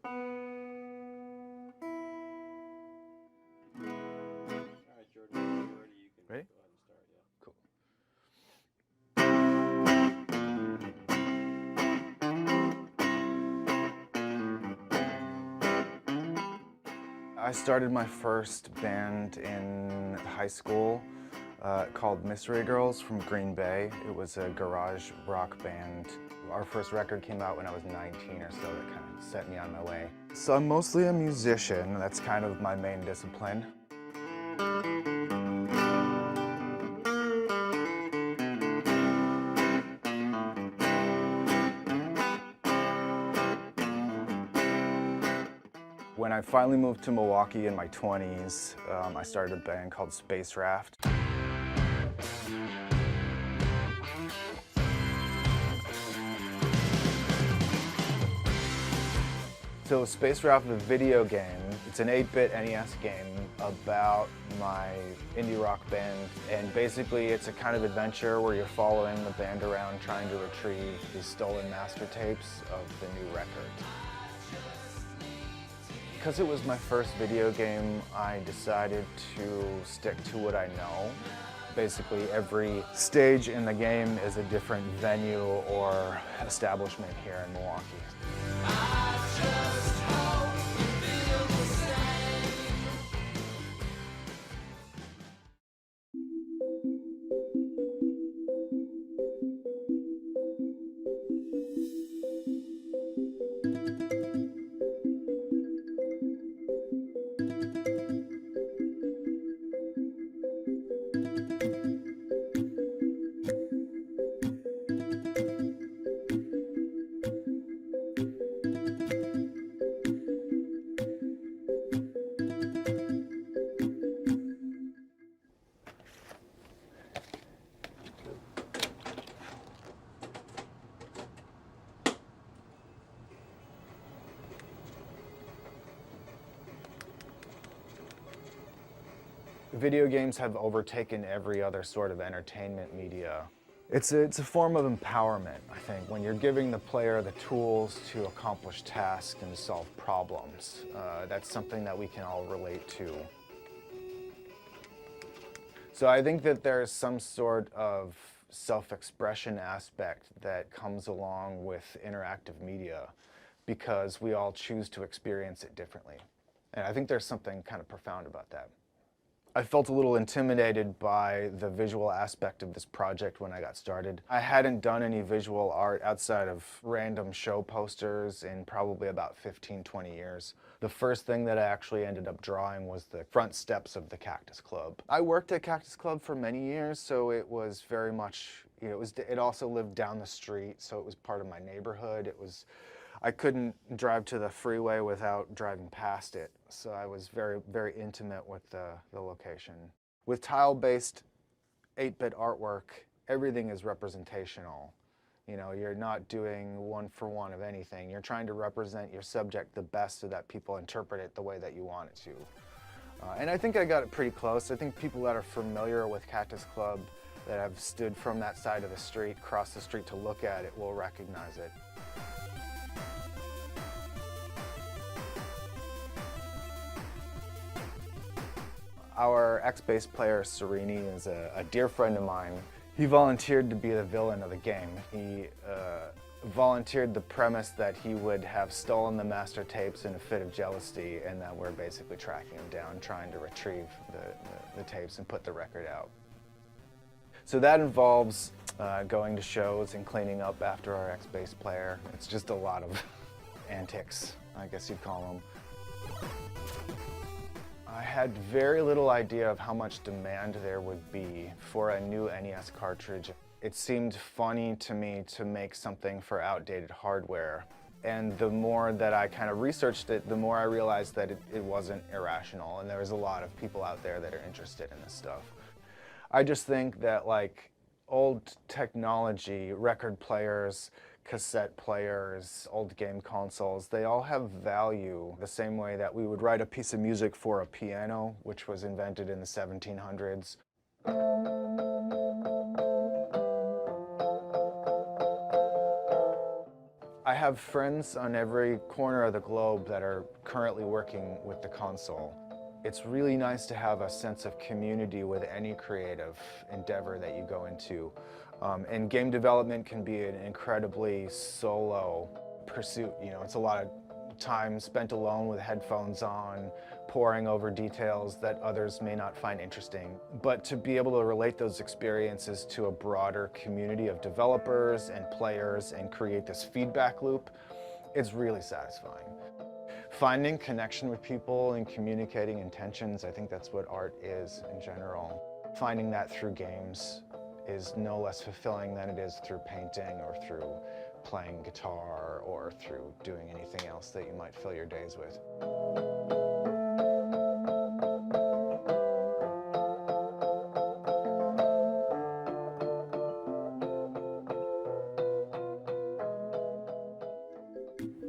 Alright, Jordan, when you're ready, you can Ready? go ahead and start, yeah. Cool. I started my first band in high school called Mystery Girls from Green Bay. It was a garage rock band. Our first record came out when I was 19 or so. That kind of set me on my way. So I'm mostly a musician. That's kind of my main discipline. When I finally moved to Milwaukee in my 20s, I started a band called Spaceraft. So Spaceraft, the video game, it's an 8-bit NES game about my indie rock band, and basically it's a kind of adventure where you're following the band around trying to retrieve the stolen master tapes of the new record. Because it was my first video game, I decided to stick to what I know. Basically, every stage in the game is a different venue or establishment here in Milwaukee. Video games have overtaken every other sort of entertainment media. It's a form of empowerment, I think, when you're giving the player the tools to accomplish tasks and solve problems. That's something that we can all relate to. So I think that there's some sort of self-expression aspect that comes along with interactive media because we all choose to experience it differently. And I think there's something kind of profound about that. I felt a little intimidated by the visual aspect of this project when I got started. I hadn't done any visual art outside of random show posters in probably about 15, 20 years. The first thing that I actually ended up drawing was the front steps of the Cactus Club. I worked at Cactus Club for many years, so it was very much, you know, it also lived down the street, so it was part of my neighborhood. I couldn't drive to the freeway without driving past it, so I was very, very intimate with the location. With tile-based 8-bit artwork, everything is representational. You know, you're not doing one-for-one of anything. You're trying to represent your subject the best so that people interpret it the way that you want it to. And I think I got it pretty close. I think people that are familiar with Cactus Club, that have stood from that side of the street, crossed the street to look at it, will recognize it. Our ex-bass player, Serini, is a dear friend of mine. He volunteered to be the villain of the game. He volunteered the premise that he would have stolen the master tapes in a fit of jealousy, and that we're basically tracking him down, trying to retrieve the tapes and put the record out. So that involves going to shows and cleaning up after our ex-bass player. It's just a lot of antics, I guess you'd call them. I had very little idea of how much demand there would be for a new NES cartridge. It seemed funny to me to make something for outdated hardware. And the more that I kind of researched it, the more I realized that it wasn't irrational, and there was a lot of people out there that are interested in this stuff. I just think that, like, old technology, record players, cassette players, old game consoles, they all have value the same way that we would write a piece of music for a piano, which was invented in the 1700s. I have friends on every corner of the globe that are currently working with the console. It's really nice to have a sense of community with any creative endeavor that you go into. And game development can be an incredibly solo pursuit. You know, it's a lot of time spent alone with headphones on, poring over details that others may not find interesting. But to be able to relate those experiences to a broader community of developers and players and create this feedback loop, it's really satisfying. Finding connection with people and communicating intentions, I think that's what art is in general. Finding that through games is no less fulfilling than it is through painting or through playing guitar or through doing anything else that you might fill your days with.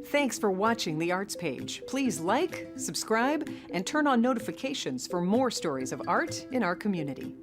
Thanks for watching The Arts Page. Please like, subscribe, and turn on notifications for more stories of art in our community.